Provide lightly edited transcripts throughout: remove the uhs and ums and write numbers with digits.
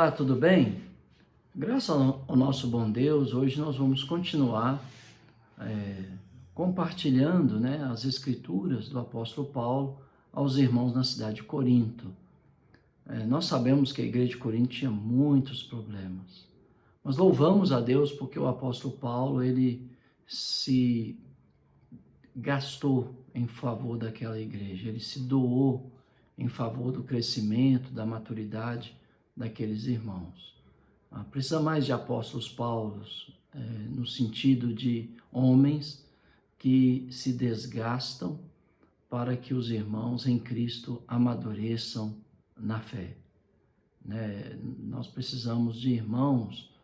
Olá, tudo bem? Graças ao nosso bom Deus, hoje nós vamos continuar compartilhando, as escrituras do apóstolo Paulo aos irmãos na cidade de Corinto. Nós sabemos que a igreja de Corinto tinha muitos problemas, mas louvamos a Deus porque o apóstolo Paulo, ele se gastou em favor daquela igreja, ele se doou em favor do crescimento, da maturidade daqueles irmãos. Precisa mais de apóstolos Paulos, no sentido de homens que se desgastam para que os irmãos em Cristo amadureçam na fé. Nós precisamos de irmãos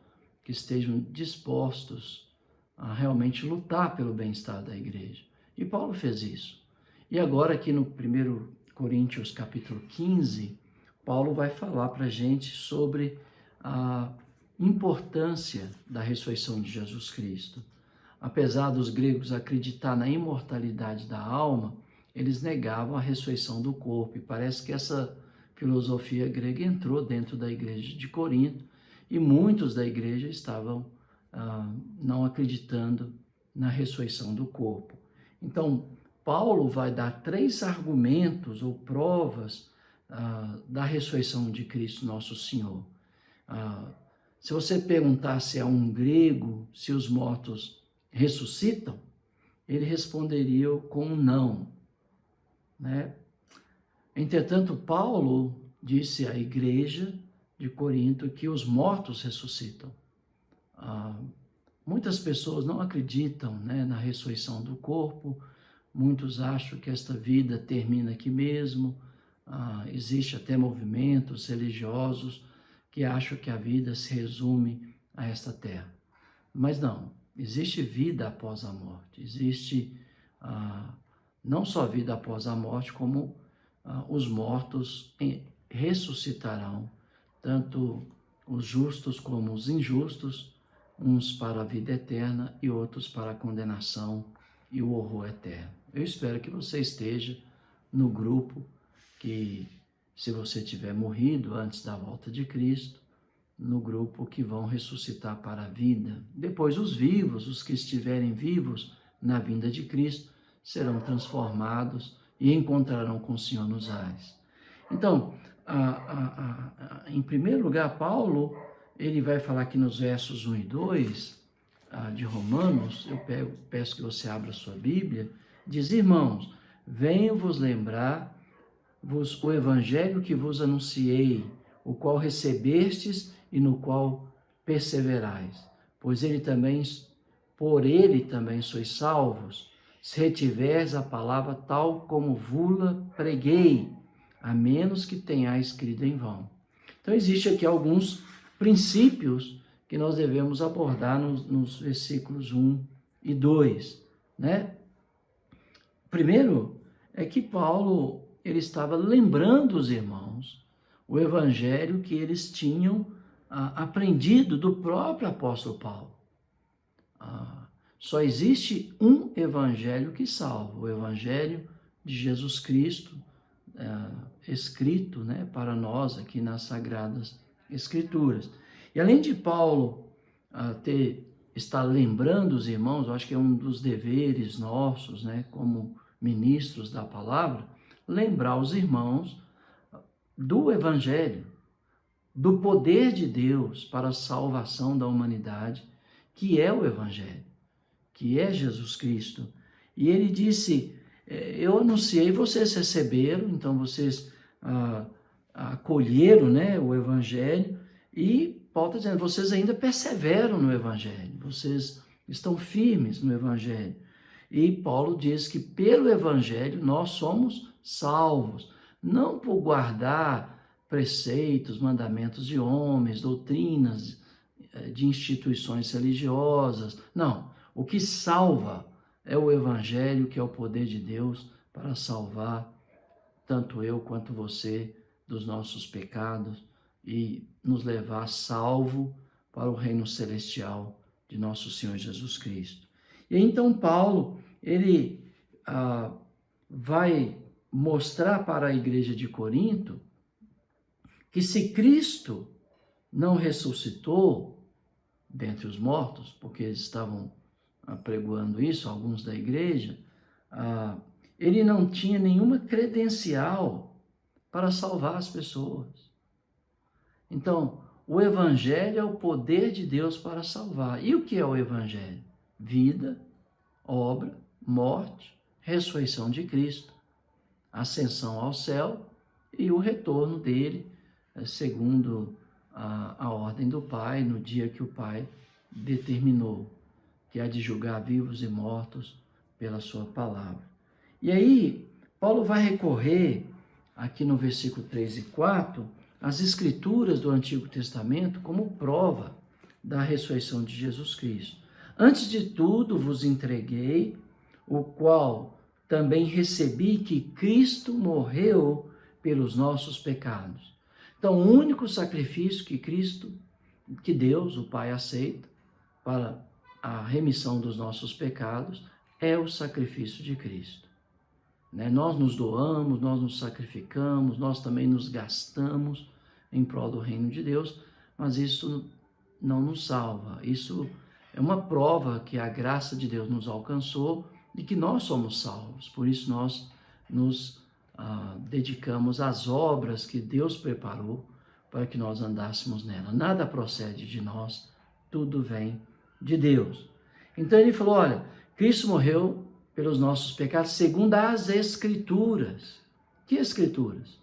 que estejam dispostos a realmente lutar pelo bem-estar da igreja. E Paulo fez isso. E agora aqui no 1 Coríntios capítulo 15, Paulo vai falar para a gente sobre a importância da ressurreição de Jesus Cristo. Apesar dos gregos acreditar na imortalidade da alma, eles negavam a ressurreição do corpo. E parece que essa filosofia grega entrou dentro da igreja de Corinto e muitos da igreja estavam não acreditando na ressurreição do corpo. Então, Paulo vai dar 3 argumentos ou provas da ressurreição de Cristo Nosso Senhor. Se você perguntasse a um grego se os mortos ressuscitam, ele responderia com um não. Entretanto, Paulo disse à igreja de Corinto que os mortos ressuscitam. Muitas pessoas não acreditam na ressurreição do corpo, muitos acham que esta vida termina aqui mesmo, existe até movimentos religiosos que acham que a vida se resume a esta terra. Mas não, existe vida após a morte, existe não só vida após a morte, como os mortos ressuscitarão, tanto os justos como os injustos, uns para a vida eterna e outros para a condenação e o horror eterno. Eu espero que você esteja no grupo que, se você tiver morrido antes da volta de Cristo, no grupo que vão ressuscitar para a vida. Depois os vivos, os que estiverem vivos na vinda de Cristo, serão transformados e encontrarão com o Senhor nos ares. Então, em primeiro lugar, Paulo, ele vai falar aqui nos versos 1 e 2 de Romanos, eu peço que você abra a sua Bíblia, diz: irmãos, venho vos lembrar o evangelho que vos anunciei, o qual recebestes e no qual perseverais, por ele também sois salvos, se retiveres a palavra tal como vos-la preguei, a menos que tenhais crido em vão. Então, existe aqui alguns princípios que nós devemos abordar nos versículos 1 e 2, Primeiro, é que Paulo, ele estava lembrando os irmãos o evangelho que eles tinham aprendido do próprio apóstolo Paulo. Só existe um evangelho que salva, o evangelho de Jesus Cristo, escrito para nós aqui nas Sagradas Escrituras. E além de Paulo estar lembrando os irmãos, eu acho que é um dos deveres nossos, como ministros da palavra, lembrar os irmãos do evangelho, do poder de Deus para a salvação da humanidade, que é o evangelho, que é Jesus Cristo. E ele disse: eu anunciei, vocês receberam, então vocês acolheram o evangelho, e Paulo está dizendo: vocês ainda perseveram no evangelho, vocês estão firmes no evangelho. E Paulo diz que pelo evangelho nós somos salvos, não por guardar preceitos, mandamentos de homens, doutrinas de instituições religiosas. Não, o que salva é o evangelho, que é o poder de Deus para salvar tanto eu quanto você dos nossos pecados e nos levar salvo para o reino celestial de nosso Senhor Jesus Cristo. E então Paulo, ele vai mostrar para a igreja de Corinto que se Cristo não ressuscitou dentre os mortos, porque eles estavam apregoando isso, alguns da igreja, ele não tinha nenhuma credencial para salvar as pessoas. Então, o Evangelho é o poder de Deus para salvar. E o que é o Evangelho? Vida, obra, morte, ressurreição de Cristo, ascensão ao céu e o retorno dele, segundo a ordem do Pai, no dia que o Pai determinou, que há de julgar vivos e mortos pela sua palavra. E aí, Paulo vai recorrer, aqui no versículo 3 e 4, às Escrituras do Antigo Testamento como prova da ressurreição de Jesus Cristo. Antes de tudo vos entreguei, o qual também recebi, que Cristo morreu pelos nossos pecados. Então, o único sacrifício que Deus, o Pai, aceita para a remissão dos nossos pecados é o sacrifício de Cristo. Nós nos doamos, nós nos sacrificamos, nós também nos gastamos em prol do reino de Deus, mas isso não nos salva. Isso é uma prova que a graça de Deus nos alcançou e que nós somos salvos. Por isso nós nos dedicamos às obras que Deus preparou para que nós andássemos nela. Nada procede de nós, tudo vem de Deus. Então ele falou, olha, Cristo morreu pelos nossos pecados segundo as Escrituras. Que Escrituras?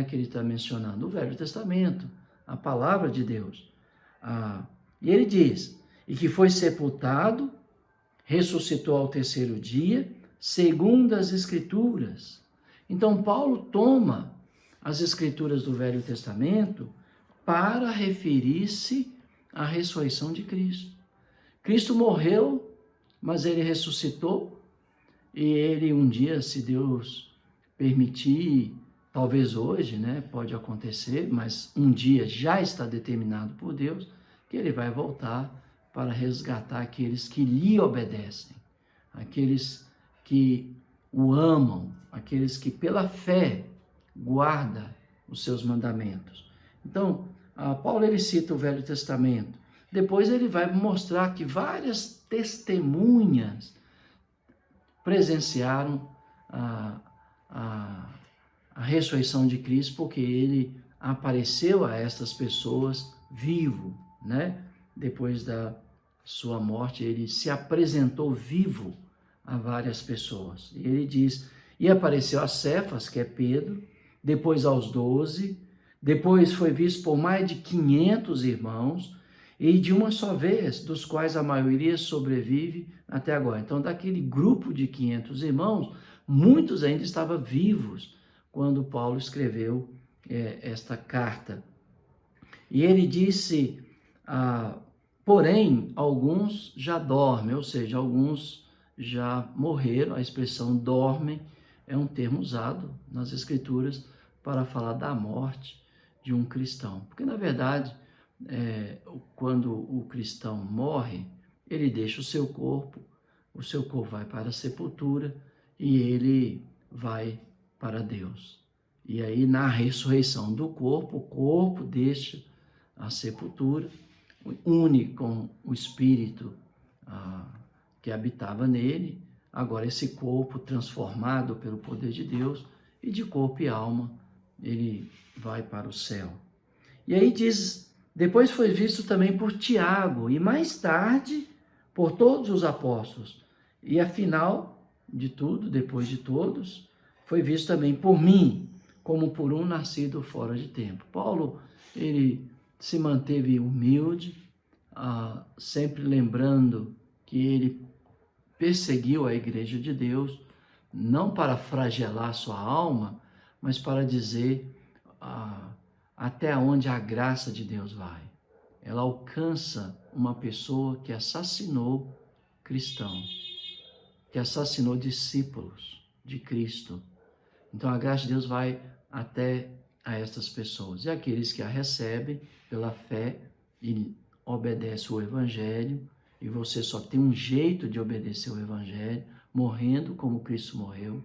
Que ele está mencionando? O Velho Testamento, a palavra de Deus. E ele diz, e que foi sepultado, ressuscitou ao terceiro dia, segundo as Escrituras. Então Paulo toma as Escrituras do Velho Testamento para referir-se à ressurreição de Cristo. Cristo morreu, mas ele ressuscitou, e ele um dia, se Deus permitir, talvez hoje, pode acontecer, mas um dia já está determinado por Deus, que ele vai voltar para resgatar aqueles que lhe obedecem, aqueles que o amam, aqueles que pela fé guardam os seus mandamentos. Então, Paulo ele cita o Velho Testamento. Depois ele vai mostrar que várias testemunhas presenciaram a ressurreição de Cristo, porque ele apareceu a estas pessoas vivo, Depois da sua morte, ele se apresentou vivo a várias pessoas. E ele diz, e apareceu a Cefas, que é Pedro, depois aos 12, depois foi visto por mais de 500 irmãos, e de uma só vez, dos quais a maioria sobrevive até agora. Então, daquele grupo de 500 irmãos, muitos ainda estavam vivos quando Paulo escreveu esta carta. E ele disse, porém, alguns já dormem, ou seja, alguns já morreram. A expressão dormem é um termo usado nas Escrituras para falar da morte de um cristão. Porque, na verdade, quando o cristão morre, ele deixa o seu corpo vai para a sepultura e ele vai para Deus. E aí, na ressurreição do corpo, o corpo deixa a sepultura, une com o Espírito que habitava nele. Agora esse corpo transformado pelo poder de Deus, e de corpo e alma ele vai para o céu. E aí diz, depois foi visto também por Tiago, e mais tarde por todos os apóstolos. E afinal de tudo, depois de todos, foi visto também por mim, como por um nascido fora de tempo. Paulo, ele se manteve humilde, sempre lembrando que ele perseguiu a igreja de Deus, não para flagelar sua alma, mas para dizer até onde a graça de Deus vai. Ela alcança uma pessoa que assassinou cristãos, que assassinou discípulos de Cristo. Então a graça de Deus vai até a estas pessoas. E aqueles que a recebem pela fé e obedecem o Evangelho, e você só tem um jeito de obedecer o Evangelho, morrendo como Cristo morreu,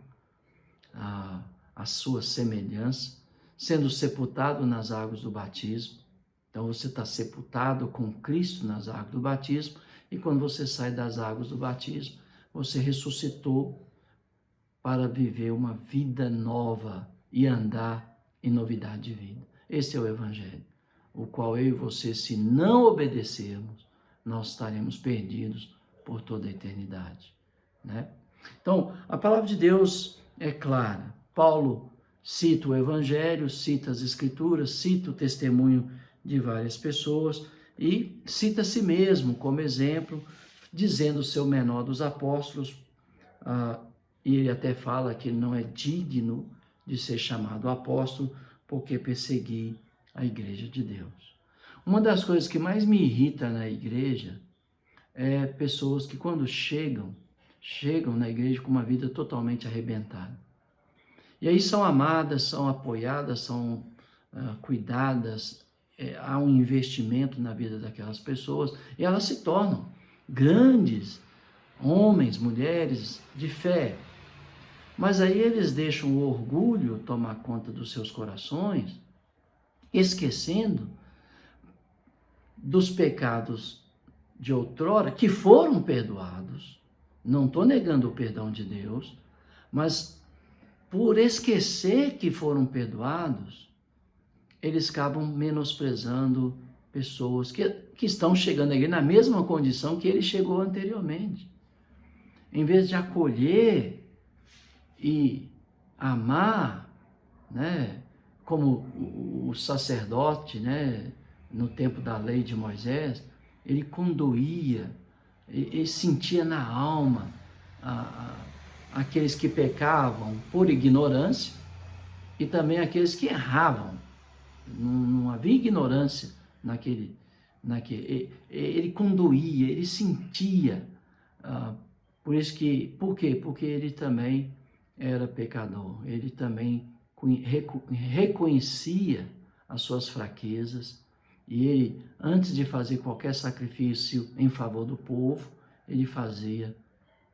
a sua semelhança, sendo sepultado nas águas do batismo, Então você está sepultado com Cristo nas águas do batismo, e quando você sai das águas do batismo, você ressuscitou para viver uma vida nova e andar em novidade de vida. Esse é o Evangelho, o qual eu e você, se não obedecermos, nós estaremos perdidos por toda a eternidade, né? Então, a palavra de Deus é clara. Paulo cita o Evangelho, cita as Escrituras, cita o testemunho de várias pessoas e cita a si mesmo como exemplo, dizendo ser o menor dos apóstolos, e ele até fala que ele não é digno de ser chamado apóstolo porque persegui a igreja de Deus. Uma das coisas que mais me irrita na igreja é pessoas que quando chegam na igreja com uma vida totalmente arrebentada. E aí são amadas, são apoiadas, são cuidadas, há um investimento na vida daquelas pessoas e elas se tornam grandes homens, mulheres de fé. Mas aí eles deixam o orgulho tomar conta dos seus corações, esquecendo dos pecados de outrora que foram perdoados. Não estou negando o perdão de Deus, mas por esquecer que foram perdoados, eles acabam menosprezando pessoas que estão chegando à igreja na mesma condição que ele chegou anteriormente. Em vez de acolher e amar, né, como o sacerdote, né, no tempo da lei de Moisés, ele condoía, ele sentia na alma aqueles que pecavam por ignorância e também aqueles que erravam. Não havia ignorância naquele ele condoía, ele sentia. Por quê? Porque ele também era pecador, ele também reconhecia as suas fraquezas e ele, antes de fazer qualquer sacrifício em favor do povo, ele fazia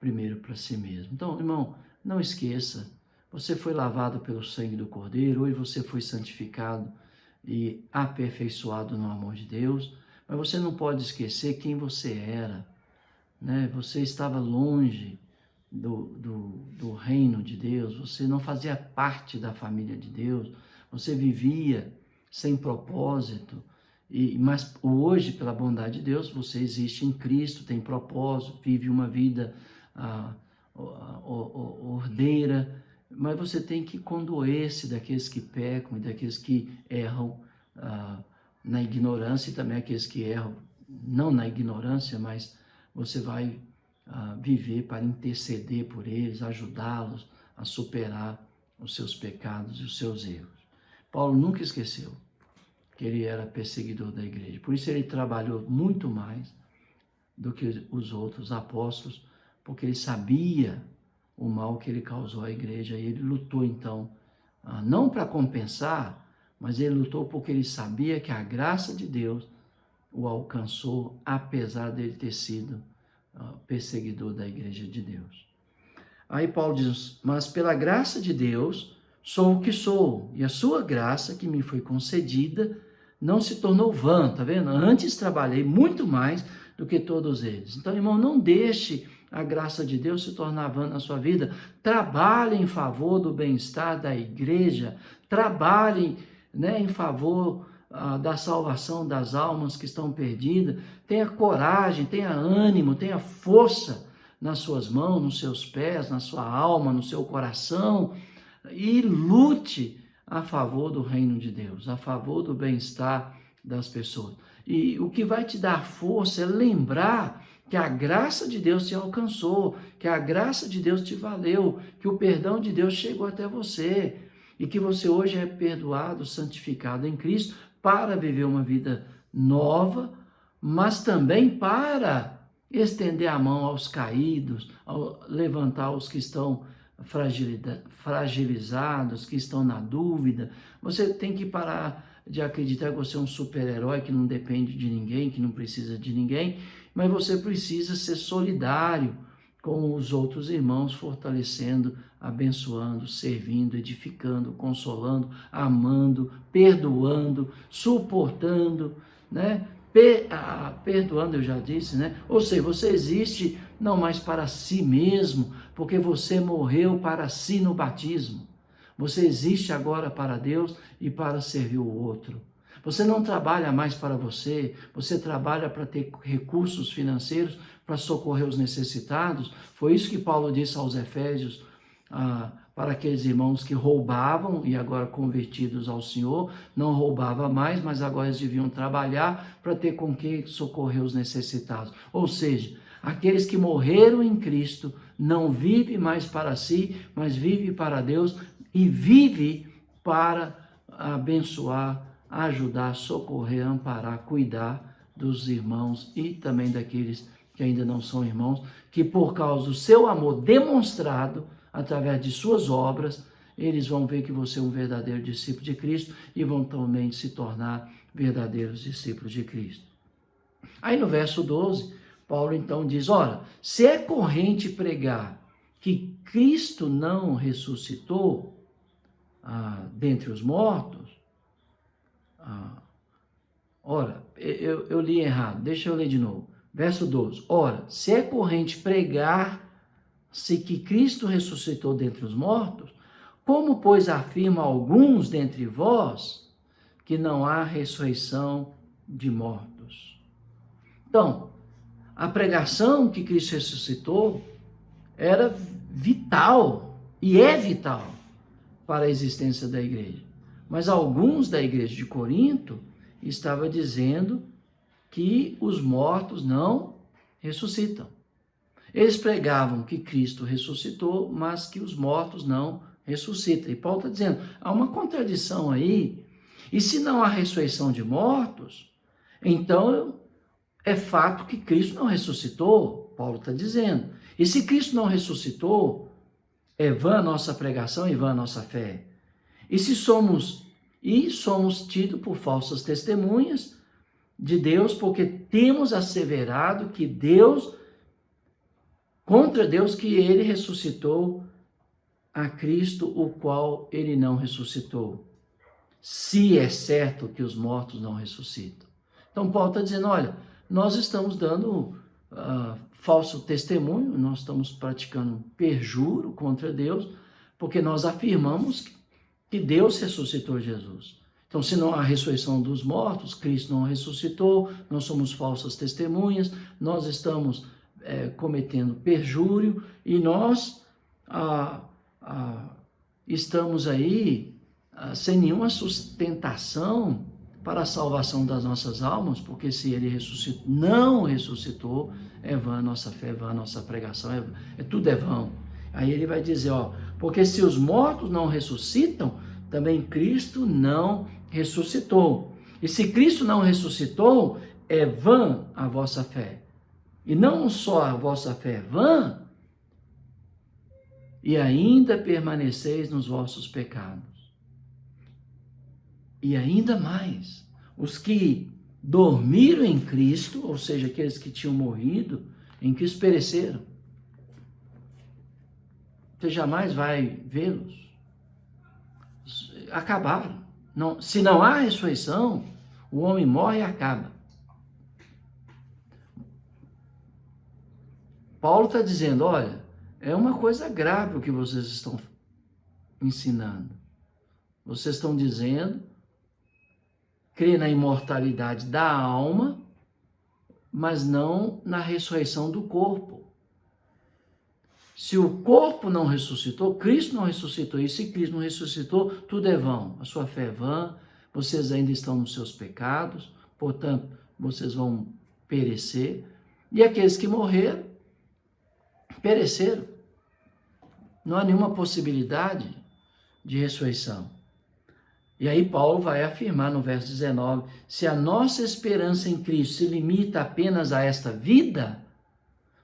primeiro para si mesmo. Então, irmão, não esqueça, você foi lavado pelo sangue do Cordeiro, hoje você foi santificado e aperfeiçoado no amor de Deus, mas você não pode esquecer quem você era, né? Você estava longe do reino de Deus, você não fazia parte da família de Deus, você vivia sem propósito, mas hoje, pela bondade de Deus, você existe em Cristo, tem propósito, vive uma vida ordeira, mas você tem que condoer-se daqueles que pecam e daqueles que erram na ignorância, e também aqueles que erram não na ignorância, mas você vai viver para interceder por eles, ajudá-los a superar os seus pecados e os seus erros. Paulo nunca esqueceu que ele era perseguidor da igreja, por isso ele trabalhou muito mais do que os outros apóstolos, porque ele sabia o mal que ele causou à igreja e ele lutou então, não para compensar, mas ele lutou porque ele sabia que a graça de Deus o alcançou, apesar dele ter sido perseguidor da igreja de Deus. Aí Paulo diz, mas pela graça de Deus sou o que sou, e a sua graça que me foi concedida não se tornou vã, tá vendo? Antes trabalhei muito mais do que todos eles. Então, irmão, não deixe a graça de Deus se tornar vã na sua vida. Trabalhe em favor do bem-estar da igreja, trabalhe, né, em favor da salvação das almas que estão perdidas. Tenha coragem, tenha ânimo, tenha força nas suas mãos, nos seus pés, na sua alma, no seu coração, e lute a favor do reino de Deus, a favor do bem-estar das pessoas. E o que vai te dar força é lembrar que a graça de Deus te alcançou, que a graça de Deus te valeu, que o perdão de Deus chegou até você e que você hoje é perdoado, santificado em Cristo para viver uma vida nova, mas também para estender a mão aos caídos, levantar os que estão fragilizados, que estão na dúvida. Você tem que parar de acreditar que você é um super-herói que não depende de ninguém, que não precisa de ninguém, mas você precisa ser solidário com os outros irmãos, fortalecendo, abençoando, servindo, edificando, consolando, amando, perdoando, suportando, né? Perdoando, eu já disse, né? Ou seja, você existe não mais para si mesmo, porque você morreu para si no batismo. Você existe agora para Deus e para servir o outro. Você não trabalha mais para você, você trabalha para ter recursos financeiros para socorrer os necessitados. Foi isso que Paulo disse aos Efésios, para aqueles irmãos que roubavam e agora convertidos ao Senhor, não roubava mais, mas agora eles deviam trabalhar para ter com que socorrer os necessitados. Ou seja, aqueles que morreram em Cristo não vivem mais para si, mas vivem para Deus e vivem para abençoar, ajudar, socorrer, amparar, cuidar dos irmãos e também daqueles que ainda não são irmãos, que por causa do seu amor demonstrado, através de suas obras, eles vão ver que você é um verdadeiro discípulo de Cristo e vão também se tornar verdadeiros discípulos de Cristo. Aí no verso 12, Paulo então diz, ora, se é corrente pregar que Cristo não ressuscitou dentre os mortos, ora, eu li errado, deixa eu ler de novo. Verso 12, ora, se é corrente pregar-se que Cristo ressuscitou dentre os mortos, como, pois, afirma alguns dentre vós que não há ressurreição de mortos? Então, a pregação que Cristo ressuscitou era vital e é vital para a existência da igreja. Mas alguns da igreja de Corinto estavam dizendo que os mortos não ressuscitam. Eles pregavam que Cristo ressuscitou, mas que os mortos não ressuscitam. E Paulo está dizendo, há uma contradição aí. E se não há ressurreição de mortos, então é fato que Cristo não ressuscitou, Paulo está dizendo. E se Cristo não ressuscitou, é vã a nossa pregação e vã a nossa fé. E somos tidos por falsas testemunhas de Deus, porque temos asseverado que contra Deus, que ele ressuscitou a Cristo, o qual ele não ressuscitou. Se é certo que os mortos não ressuscitam. Então Paulo está dizendo, olha, nós estamos dando falso testemunho, nós estamos praticando perjuro contra Deus, porque nós afirmamos que Deus ressuscitou Jesus. Então, se não há ressurreição dos mortos, Cristo não ressuscitou, nós somos falsas testemunhas, nós estamos cometendo perjúrio e nós estamos aí sem nenhuma sustentação para a salvação das nossas almas, porque se ele não ressuscitou, é vã a nossa fé, é vã a nossa pregação, tudo é vão. Aí ele vai dizer, porque se os mortos não ressuscitam, também Cristo não ressuscitou. E se Cristo não ressuscitou, é vã a vossa fé. E não só a vossa fé é vã, e ainda permaneceis nos vossos pecados. E ainda mais, os que dormiram em Cristo, ou seja, aqueles que tinham morrido em Cristo, pereceram. Você jamais vai vê-los. Acabaram. Não, se não há ressurreição, o homem morre e acaba. Paulo está dizendo, olha, é uma coisa grave o que vocês estão ensinando. Vocês estão dizendo, crê na imortalidade da alma, mas não na ressurreição do corpo. Se o corpo não ressuscitou, Cristo não ressuscitou. E se Cristo não ressuscitou, tudo é vão. A sua fé é vã, vocês ainda estão nos seus pecados, portanto, vocês vão perecer. E aqueles que morreram, pereceram. Não há nenhuma possibilidade de ressurreição. E aí Paulo vai afirmar no verso 19, se a nossa esperança em Cristo se limita apenas a esta vida,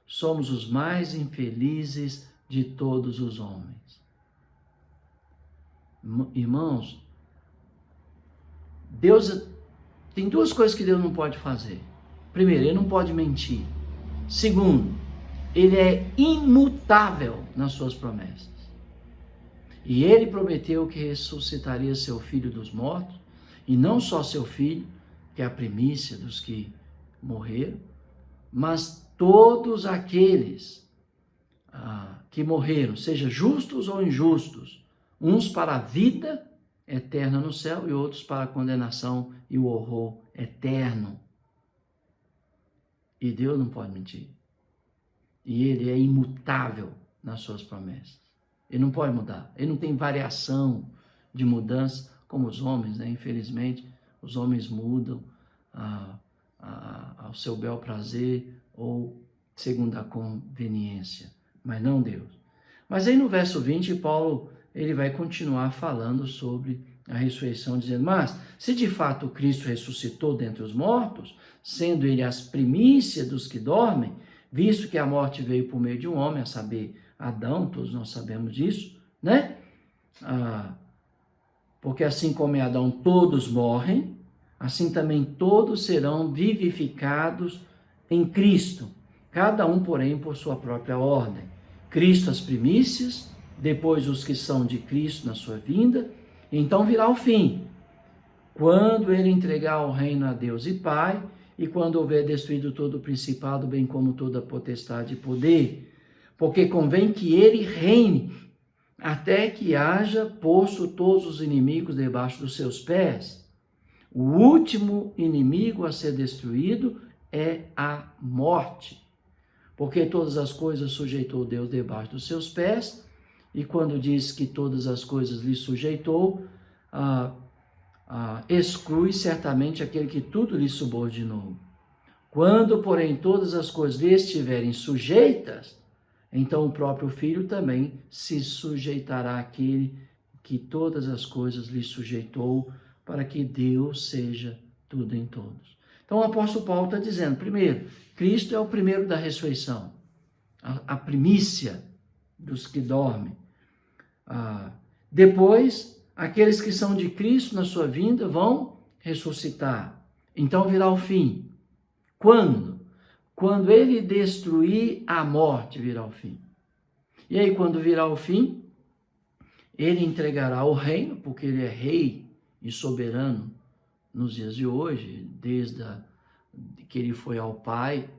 somos os mais infelizes de todos os homens. Irmãos, Deus tem duas coisas que Deus não pode fazer. Primeiro, ele não pode mentir. Segundo, ele é imutável nas suas promessas. E ele prometeu que ressuscitaria seu filho dos mortos, e não só seu filho, que é a primícia dos que morreram, mas todos aqueles que morreram, seja justos ou injustos, uns para a vida eterna no céu e outros para a condenação e o horror eterno. E Deus não pode mentir. E Ele é imutável nas suas promessas. Ele não pode mudar. Ele não tem variação de mudança como os homens, né? Infelizmente, os homens mudam ao seu bel prazer ou segundo a conveniência. Mas não Deus. Mas aí no verso 20, Paulo ele vai continuar falando sobre a ressurreição, dizendo, mas se de fato Cristo ressuscitou dentre os mortos, sendo ele as primícias dos que dormem, visto que a morte veio por meio de um homem, a saber, Adão, todos nós sabemos disso, né? Porque assim como em Adão todos morrem, assim também todos serão vivificados em Cristo, cada um, porém, por sua própria ordem. Cristo as primícias, depois os que são de Cristo na sua vinda, então virá o fim, quando ele entregar o reino a Deus e Pai, e quando houver destruído todo o principado, bem como toda potestade e poder, porque convém que ele reine, até que haja posto todos os inimigos debaixo dos seus pés. O último inimigo a ser destruído é a morte, porque todas as coisas sujeitou Deus debaixo dos seus pés, e quando diz que todas as coisas lhe sujeitou, exclui certamente aquele que tudo lhe subordinou. Quando, porém, todas as coisas lhe estiverem sujeitas, então o próprio Filho também se sujeitará àquele que todas as coisas lhe sujeitou, para que Deus seja tudo em todos. Então o apóstolo Paulo está dizendo, primeiro, Cristo é o primeiro da ressurreição, a primícia dos que dormem. Depois, aqueles que são de Cristo na sua vinda vão ressuscitar. Então virá o fim. Quando? Quando ele destruir a morte, virá o fim. E aí, quando virá o fim, ele entregará o reino, porque ele é rei e soberano nos dias de hoje, desde que ele foi ao Pai,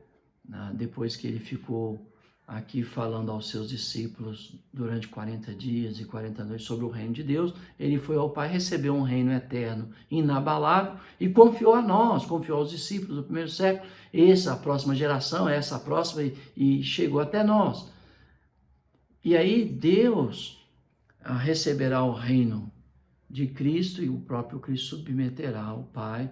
depois que ele ficou aqui falando aos seus discípulos durante 40 dias e 40 noites sobre o reino de Deus, ele foi ao Pai, recebeu um reino eterno, inabalável, e confiou a nós, confiou aos discípulos do primeiro século, essa a próxima geração, essa a próxima, e chegou até nós. E aí Deus receberá o reino de Cristo e o próprio Cristo submeterá ao Pai,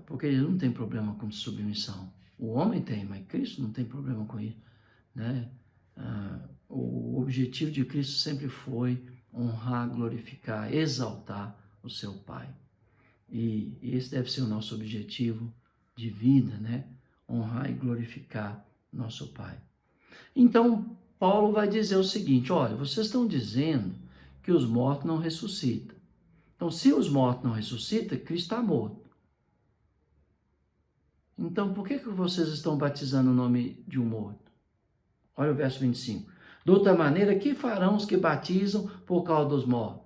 porque ele não tem problema com submissão. O homem tem, mas Cristo não tem problema com isso, né? O objetivo de Cristo sempre foi honrar, glorificar, exaltar o seu Pai. E esse deve ser o nosso objetivo de vida, né? Honrar e glorificar nosso Pai. Então, Paulo vai dizer o seguinte, olha, vocês estão dizendo que os mortos não ressuscitam. Então, se os mortos não ressuscitam, Cristo está morto. Então, por que vocês estão batizando o nome de um morto? Olha o verso 25. De outra maneira, que farão os que batizam por causa dos mortos?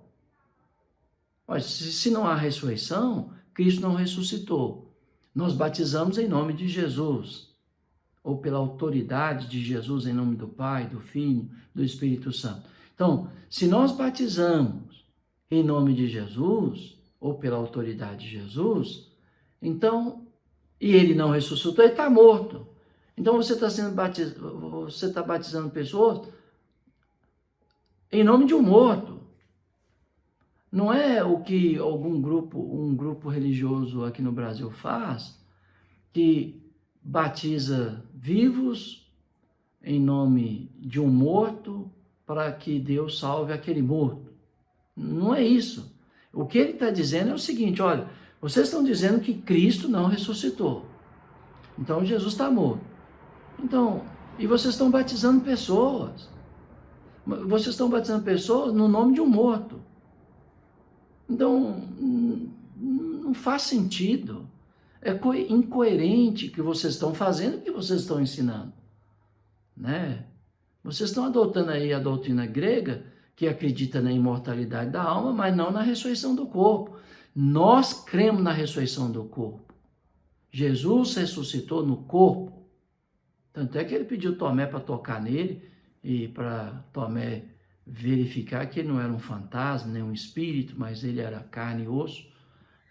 Olha, se não há ressurreição, Cristo não ressuscitou. Nós batizamos em nome de Jesus, ou pela autoridade de Jesus, em nome do Pai, do Filho, do Espírito Santo. Então, se nós batizamos em nome de Jesus, ou pela autoridade de Jesus, então, e ele não ressuscitou, ele está morto. Então você está batizando pessoas em nome de um morto. Não é o que um grupo religioso aqui no Brasil faz, que batiza vivos em nome de um morto para que Deus salve aquele morto. Não é isso. O que ele está dizendo é o seguinte, olha, vocês estão dizendo que Cristo não ressuscitou. Então Jesus está morto. Então, e vocês estão batizando pessoas. Vocês estão batizando pessoas no nome de um morto. Então, não faz sentido. É incoerente o que vocês estão fazendo e o que vocês estão ensinando. Né? Vocês estão adotando aí a doutrina grega, que acredita na imortalidade da alma, mas não na ressurreição do corpo. Nós cremos na ressurreição do corpo. Jesus ressuscitou no corpo. Tanto é que ele pediu Tomé para tocar nele e para Tomé verificar que ele não era um fantasma, nem um espírito, mas ele era carne e osso,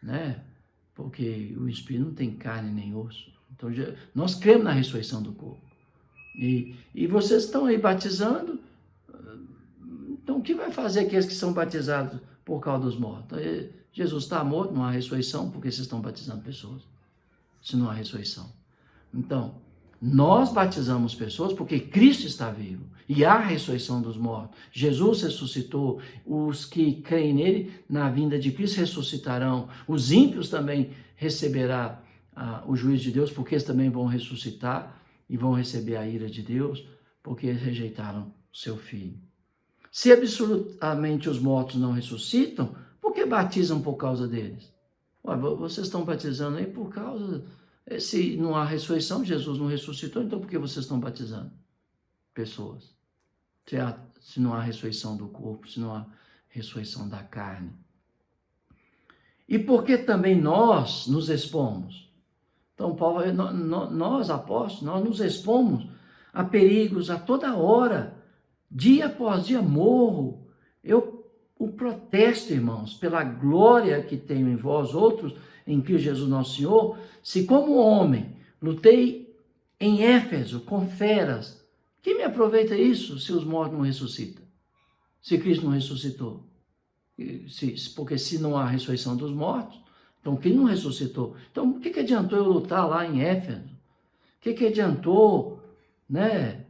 né? Porque o espírito não tem carne nem osso. Então, nós cremos na ressurreição do corpo. E vocês estão aí batizando, então o que vai fazer aqueles que são batizados por causa dos mortos? Jesus está morto, não há ressurreição, porque vocês estão batizando pessoas, se não há ressurreição. Então, nós batizamos pessoas porque Cristo está vivo e há ressurreição dos mortos. Jesus ressuscitou, os que creem nele, na vinda de Cristo ressuscitarão. Os ímpios também receberão o juízo de Deus, porque eles também vão ressuscitar e vão receber a ira de Deus, porque eles rejeitaram o seu Filho. Se absolutamente os mortos não ressuscitam, por que batizam por causa deles? Ué, vocês estão batizando aí por causa... Se não há ressurreição, Jesus não ressuscitou, então por que vocês estão batizando pessoas? Se não há ressurreição do corpo, se não há ressurreição da carne. E por que também nós nos expomos? Então, Paulo, nós apóstolos, nós nos expomos a perigos a toda hora, dia após dia morro. Eu o protesto, irmãos, pela glória que tenho em vós outros, em Cristo Jesus nosso Senhor, se como homem lutei em Éfeso com feras, que me aproveita isso se os mortos não ressuscitam? Se Cristo não ressuscitou? Porque se não há ressurreição dos mortos, então quem não ressuscitou? Então o que adiantou eu lutar lá em Éfeso? O que adiantou, né,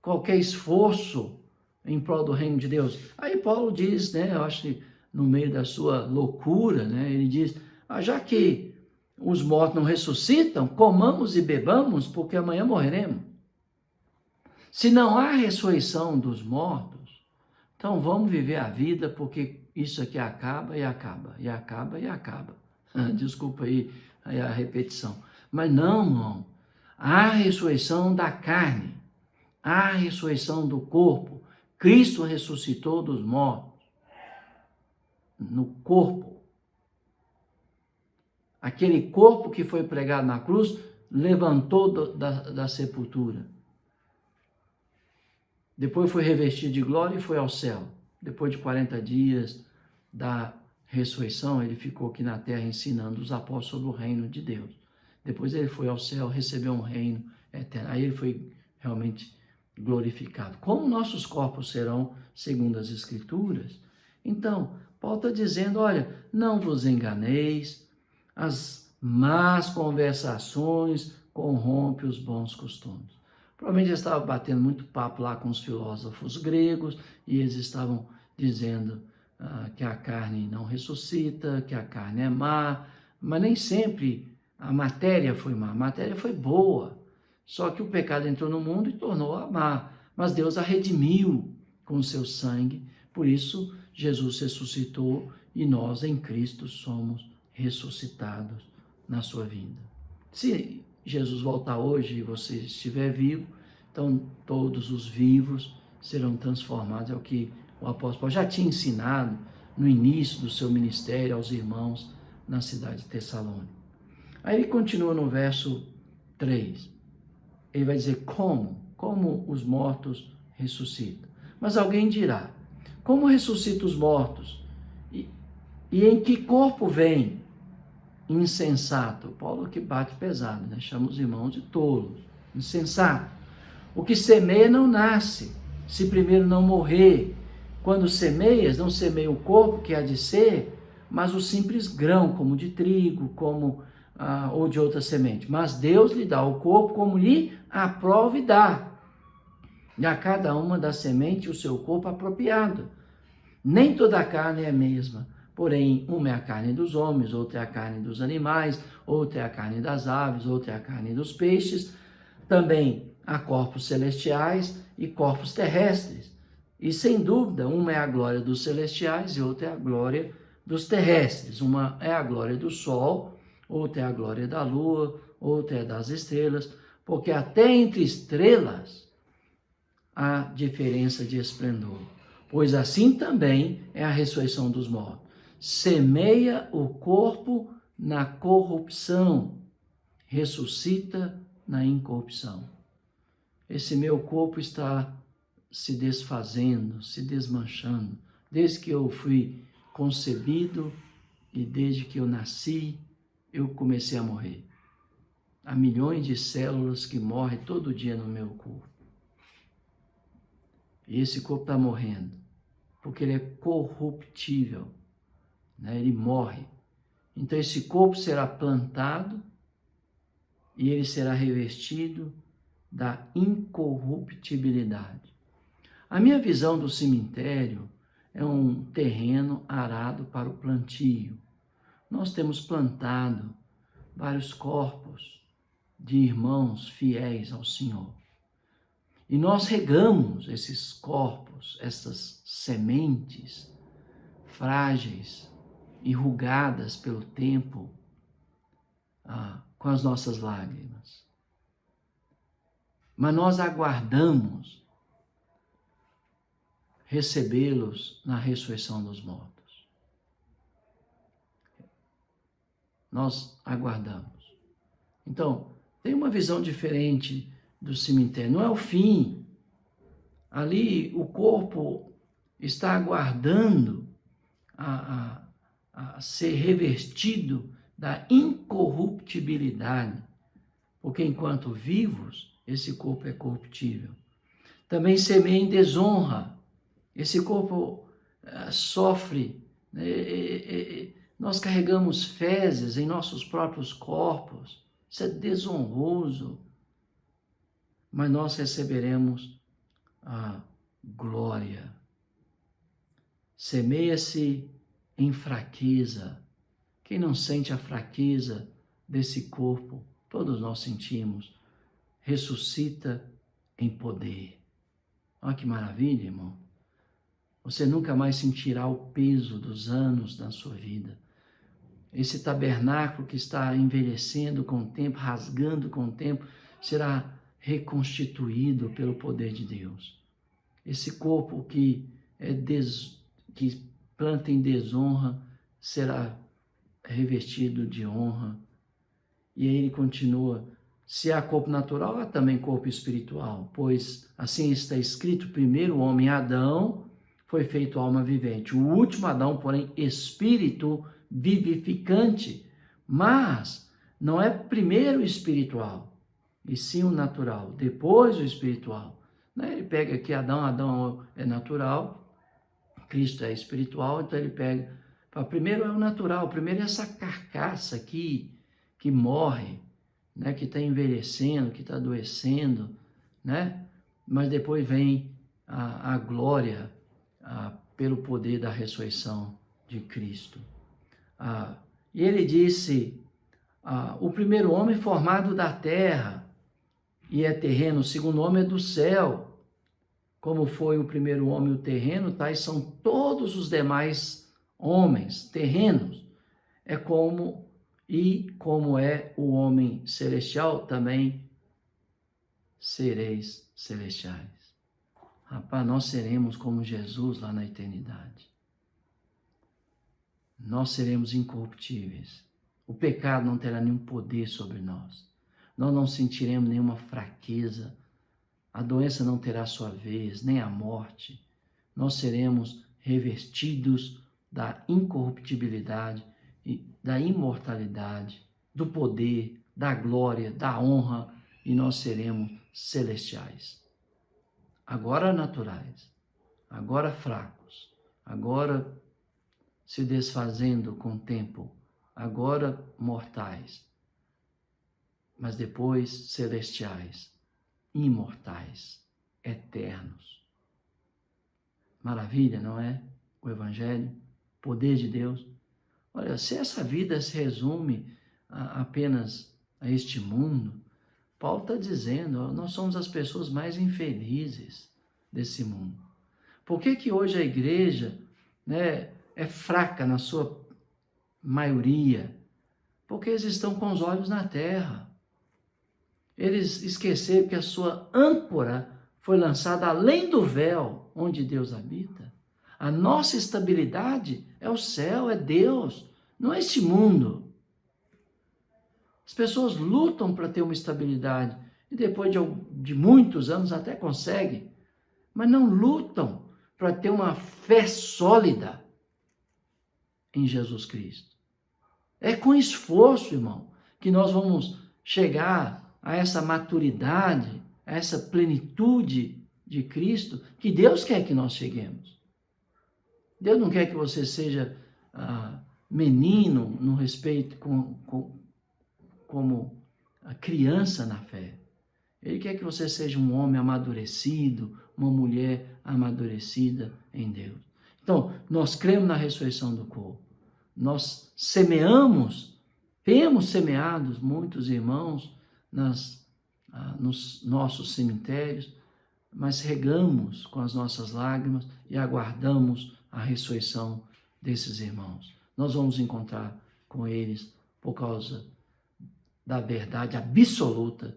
qualquer esforço em prol do reino de Deus? Aí Paulo diz, né, eu acho que no meio da sua loucura, né, ele diz, já que os mortos não ressuscitam, comamos e bebamos, porque amanhã morreremos. Se não há ressurreição dos mortos, então vamos viver a vida, porque isso aqui acaba e acaba, e acaba e acaba. Desculpa aí a repetição. Mas não. Há ressurreição da carne, há ressurreição do corpo. Cristo ressuscitou dos mortos, no corpo. Aquele corpo que foi pregado na cruz, levantou da sepultura. Depois foi revestido de glória e foi ao céu. Depois de 40 dias da ressurreição, ele ficou aqui na terra ensinando os apóstolos sobre o reino de Deus. Depois ele foi ao céu, recebeu um reino eterno. Aí ele foi realmente glorificado. Como nossos corpos serão segundo as Escrituras? Então, Paulo está dizendo, olha, não vos enganeis, as más conversações corrompem os bons costumes. Provavelmente eles estavam batendo muito papo lá com os filósofos gregos e eles estavam dizendo que a carne não ressuscita, que a carne é má, mas nem sempre a matéria foi má, a matéria foi boa. Só que o pecado entrou no mundo e tornou-a má. Mas Deus a redimiu com o seu sangue. Por isso, Jesus ressuscitou e nós, em Cristo, somos ressuscitados na sua vinda. Se Jesus voltar hoje e você estiver vivo, então todos os vivos serão transformados. É o que o apóstolo Paulo já tinha ensinado no início do seu ministério aos irmãos na cidade de Tessalônica. Aí ele continua no verso 3. Ele vai dizer como os mortos ressuscitam. Mas alguém dirá, como ressuscitam os mortos? E em que corpo vem? Insensato. Paulo que bate pesado, né? Chama os irmãos de tolos. Insensato. O que semeia não nasce, se primeiro não morrer. Quando semeias, não semeia o corpo que há de ser, mas o simples grão, como de trigo, ou de outra semente. Mas Deus lhe dá o corpo como lhe aprove dar. E a cada uma da semente o seu corpo apropriado. Nem toda a carne é a mesma. Porém, uma é a carne dos homens, outra é a carne dos animais, outra é a carne das aves, outra é a carne dos peixes. Também há corpos celestiais e corpos terrestres. E, sem dúvida, uma é a glória dos celestiais e outra é a glória dos terrestres. Uma é a glória do sol, outra é a glória da lua, outra é das estrelas, porque até entre estrelas há diferença de esplendor. Pois assim também é a ressurreição dos mortos. Semeia o corpo na corrupção ressuscita na incorrupção. Esse meu corpo está se desfazendo, se desmanchando, desde que eu fui concebido e desde que eu nasci, eu comecei a morrer. Há milhões de células que morrem todo dia no meu corpo. E esse corpo está morrendo, porque ele é corruptível, né? Ele morre. Então esse corpo será plantado e ele será revestido da incorruptibilidade. A minha visão do cemitério é um terreno arado para o plantio. Nós temos plantado vários corpos de irmãos fiéis ao Senhor. E nós regamos esses corpos, essas sementes frágeis, enrugadas pelo tempo, com as nossas lágrimas. Mas nós aguardamos recebê-los na ressurreição dos mortos. Nós aguardamos. Então, tem uma visão diferente do cemitério. Não é o fim. Ali o corpo está aguardando a ser revestido da incorruptibilidade. Porque enquanto vivos, esse corpo é corruptível. Também semeia em desonra. Esse corpo sofre. Nós carregamos fezes em nossos próprios corpos. Isso é desonroso. Mas nós receberemos a glória. Semeia-se em fraqueza. Quem não sente a fraqueza desse corpo, todos nós sentimos, ressuscita em poder. Olha que maravilha, irmão. Você nunca mais sentirá o peso dos anos na sua vida. Esse tabernáculo que está envelhecendo com o tempo, rasgando com o tempo, será reconstituído pelo poder de Deus. Esse corpo que planta em desonra será revestido de honra. E aí ele continua: se há corpo natural, há também corpo espiritual, pois assim está escrito: primeiro o homem Adão foi feito alma vivente, o último Adão, porém, espírito vivificante. Mas não é primeiro o espiritual, e sim o natural, depois o espiritual. Ele pega aqui Adão é natural, Cristo é espiritual, então ele pega, primeiro é o natural, primeiro é essa carcaça aqui que morre, né, que está envelhecendo, que está adoecendo, né? Mas depois vem a glória pelo poder da ressurreição de Cristo. E ele disse, o primeiro homem formado da terra e é terreno, o segundo homem é do céu. Como foi o primeiro homem o terreno, tais são todos os demais homens terrenos. Como é o homem celestial, também sereis celestiais. Rapaz, nós seremos como Jesus lá na eternidade. Nós seremos incorruptíveis. O pecado não terá nenhum poder sobre nós. Nós não sentiremos nenhuma fraqueza. A doença não terá sua vez, nem a morte. Nós seremos revestidos da incorruptibilidade e da imortalidade, do poder, da glória, da honra, e nós seremos celestiais. Agora naturais, agora fracos, agora se desfazendo com o tempo, agora mortais, mas depois celestiais, imortais, eternos. Maravilha, não é? O Evangelho, poder de Deus. Olha, se essa vida se resume apenas a este mundo, Paulo está dizendo, nós somos as pessoas mais infelizes desse mundo. Por que hoje a igreja, né, é fraca na sua maioria? Porque eles estão com os olhos na terra. Eles esqueceram que a sua âncora foi lançada além do véu onde Deus habita. A nossa estabilidade é o céu, é Deus, não é este mundo. As pessoas lutam para ter uma estabilidade e depois de muitos anos até conseguem, mas não lutam para ter uma fé sólida em Jesus Cristo. É com esforço, irmão, que nós vamos chegar a essa maturidade, a essa plenitude de Cristo que Deus quer que nós cheguemos. Deus não quer que você seja menino no respeito como a criança na fé. Ele quer que você seja um homem amadurecido, uma mulher amadurecida em Deus. Então, nós cremos na ressurreição do corpo. Nós semeamos, temos semeados muitos irmãos nos nossos cemitérios, mas regamos com as nossas lágrimas e aguardamos a ressurreição desses irmãos. Nós vamos encontrar com eles por causa da verdade absoluta.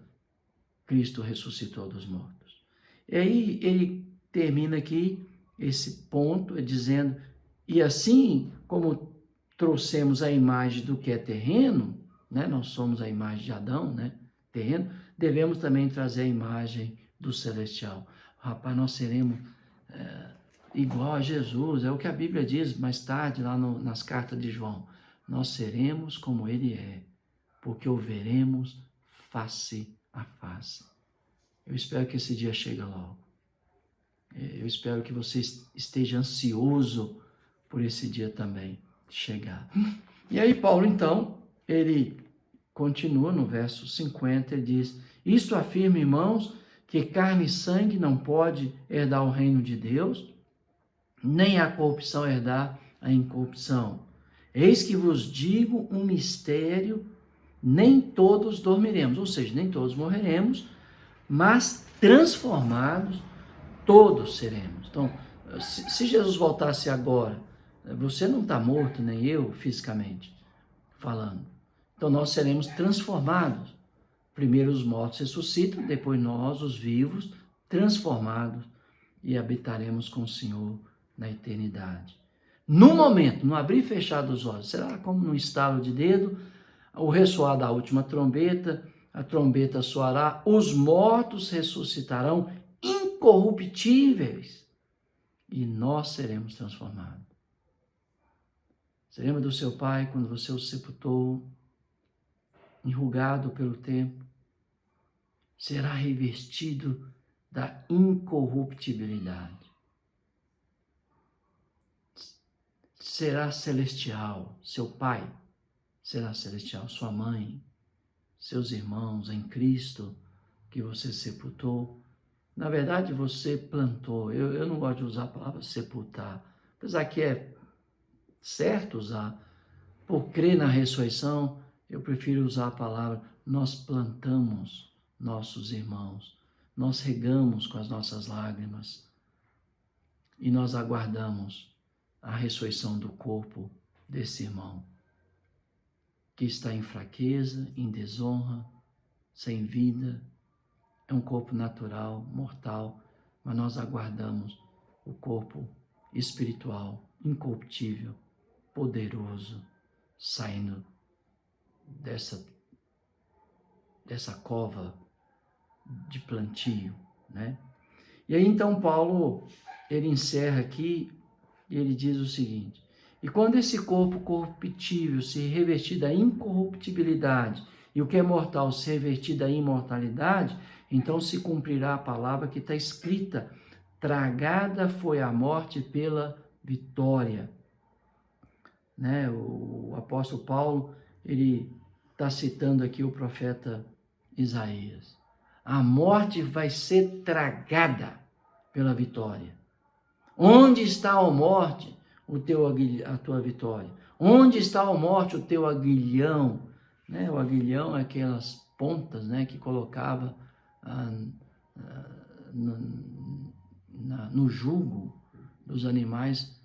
Cristo ressuscitou dos mortos. E aí ele termina aqui esse ponto dizendo, e assim como trouxemos a imagem do que é terreno, né? Nós somos a imagem de Adão, né? Terreno, devemos também trazer a imagem do celestial. Rapaz, nós seremos igual a Jesus, é o que a Bíblia diz mais tarde lá nas cartas de João. Nós seremos como ele é, porque o veremos face a face. Eu espero que esse dia chegue logo. Eu espero que você esteja ansioso por esse dia também chegar. E aí Paulo, então, ele continua no verso 50, ele diz, isto afirma, irmãos, que carne e sangue não pode herdar o reino de Deus, nem a corrupção herdar a incorrupção. Eis que vos digo um mistério, nem todos dormiremos, ou seja, nem todos morreremos, mas transformados todos seremos. Então, se Jesus voltasse agora, você não está morto, nem eu, fisicamente falando. Então, nós seremos transformados. Primeiro os mortos ressuscitam, depois nós, os vivos, transformados e habitaremos com o Senhor na eternidade. No momento, no abrir e fechar dos olhos, será como no estalo de dedo, o ressoar da última trombeta, a trombeta soará, os mortos ressuscitarão incorruptíveis e nós seremos transformados. Você lembra do seu pai quando você o sepultou, enrugado pelo tempo? Será revestido da incorruptibilidade. Será celestial, seu pai será celestial, sua mãe, seus irmãos em Cristo que você sepultou. Na verdade, você plantou. Eu não gosto de usar a palavra sepultar, apesar que é certo usar. Por crer na ressurreição, eu prefiro usar a palavra nós plantamos nossos irmãos, nós regamos com as nossas lágrimas e nós aguardamos a ressurreição do corpo desse irmão que está em fraqueza, em desonra, sem vida. É um corpo natural, mortal, mas nós aguardamos o corpo espiritual, incorruptível, poderoso, saindo dessa cova de plantio, né? E aí então Paulo, ele encerra aqui e ele diz o seguinte, e quando esse corpo corruptível se revestir da incorruptibilidade e o que é mortal se revestir da imortalidade, então se cumprirá a palavra que está escrita, tragada foi a morte pela vitória. Né? O apóstolo Paulo, ele está citando aqui o profeta Isaías. A morte vai ser tragada pela vitória. Onde está a morte, a tua vitória? Onde está a morte, o teu aguilhão? Né? O aguilhão é aquelas pontas, né, que colocava no jugo dos animais,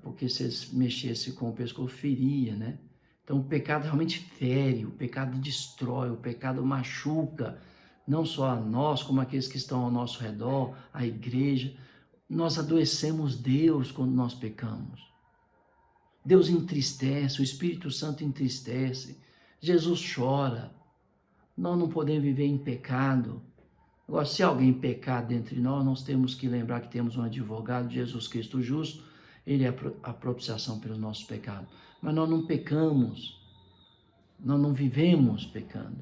porque se eles mexessem com o pescoço, feria, né? Então o pecado realmente fere, o pecado destrói, o pecado machuca, não só a nós, como aqueles que estão ao nosso redor, a igreja. Nós adoecemos Deus quando nós pecamos. Deus entristece, o Espírito Santo entristece, Jesus chora, Nós não podemos viver em pecado. Agora, se alguém pecar dentre nós, nós temos que lembrar que temos um advogado, Jesus Cristo justo, ele é a propiciação pelos nossos pecados. Mas nós não pecamos, nós não vivemos pecando.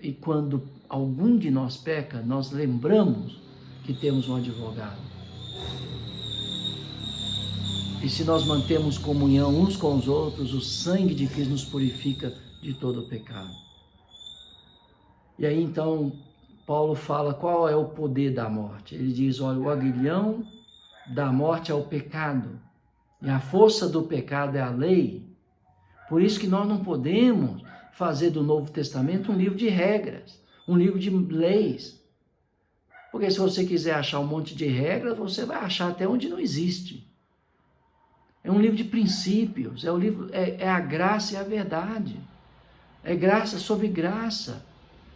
E quando algum de nós peca, nós lembramos que temos um advogado. E se nós mantemos comunhão uns com os outros, o sangue de Cristo nos purifica de todo o pecado. E aí então, Paulo fala qual é o poder da morte. Ele diz, olha, o aguilhão da morte é o pecado, e a força do pecado é a lei. Por isso que nós não podemos fazer do Novo Testamento um livro de regras, um livro de leis. Porque se você quiser achar um monte de regras, você vai achar até onde não existe. É um livro de princípios, é a graça e a verdade. É graça sobre graça.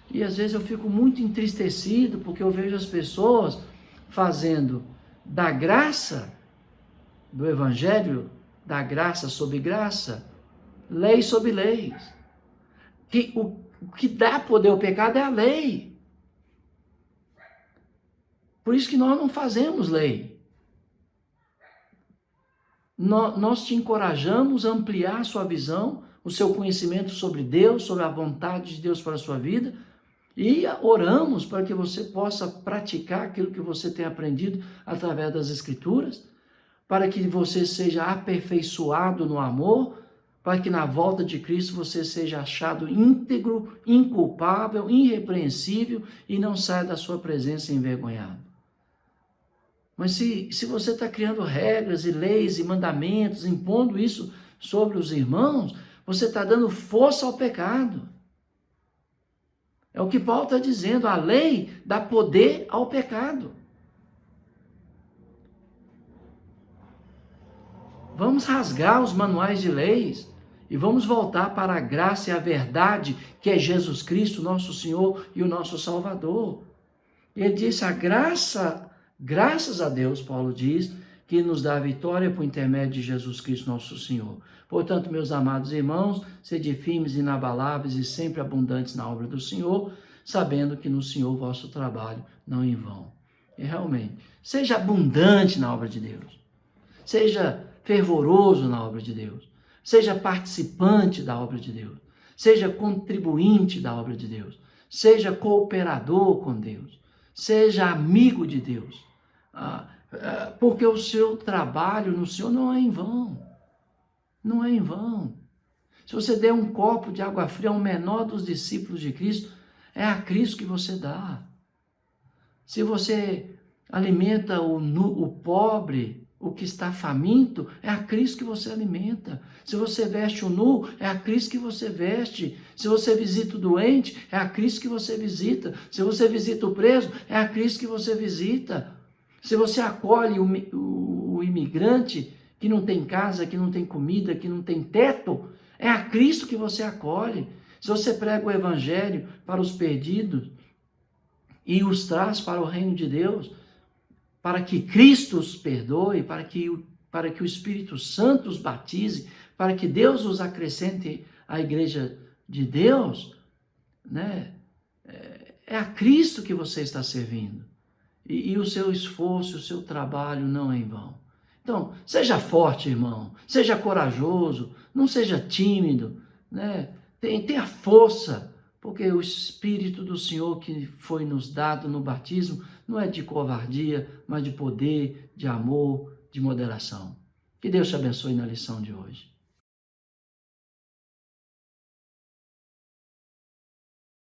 E às vezes eu fico muito entristecido porque eu vejo as pessoas fazendo da graça, do evangelho, da graça sobre graça, leis sobre leis. O que dá poder ao pecado é a lei. Por isso que nós não fazemos lei. Nós te encorajamos a ampliar a sua visão, o seu conhecimento sobre Deus, sobre a vontade de Deus para a sua vida, e oramos para que você possa praticar aquilo que você tem aprendido através das Escrituras, para que você seja aperfeiçoado no amor, para que na volta de Cristo você seja achado íntegro, inculpável, irrepreensível e não saia da sua presença envergonhado. Mas se você está criando regras e leis e mandamentos, impondo isso sobre os irmãos, você está dando força ao pecado. É o que Paulo está dizendo, a lei dá poder ao pecado. Vamos rasgar os manuais de leis e vamos voltar para a graça e a verdade, que é Jesus Cristo, nosso Senhor e o nosso Salvador. E ele disse, graças a Deus, Paulo diz, que nos dá a vitória por intermédio de Jesus Cristo, nosso Senhor. Portanto, meus amados irmãos, sede firmes e inabaláveis e sempre abundantes na obra do Senhor, sabendo que no Senhor o vosso trabalho não é em vão. E realmente, seja abundante na obra de Deus. Seja fervoroso na obra de Deus. Seja participante da obra de Deus. Seja contribuinte da obra de Deus. Seja cooperador com Deus. Seja amigo de Deus. Porque o seu trabalho no Senhor não é em vão. Não é em vão. Se você der um copo de água fria ao menor dos discípulos de Cristo, é a Cristo que você dá. Se você alimenta o pobre, o que está faminto, é a Cristo que você alimenta. Se você veste o nu, é a Cristo que você veste. Se você visita o doente, é a Cristo que você visita. Se você visita o preso, é a Cristo que você visita. Se você acolhe o imigrante que não tem casa, que não tem comida, que não tem teto, é a Cristo que você acolhe. Se você prega o evangelho para os perdidos e os traz para o reino de Deus, para que Cristo os perdoe, para que o Espírito Santo os batize, para que Deus os acrescente à igreja de Deus, né? É a Cristo que você está servindo. E o seu esforço, o seu trabalho não é em vão. Então, seja forte, irmão, seja corajoso, não seja tímido, né? Tenha força, porque o Espírito do Senhor que foi nos dado no batismo não é de covardia, mas de poder, de amor, de moderação. Que Deus te abençoe na lição de hoje.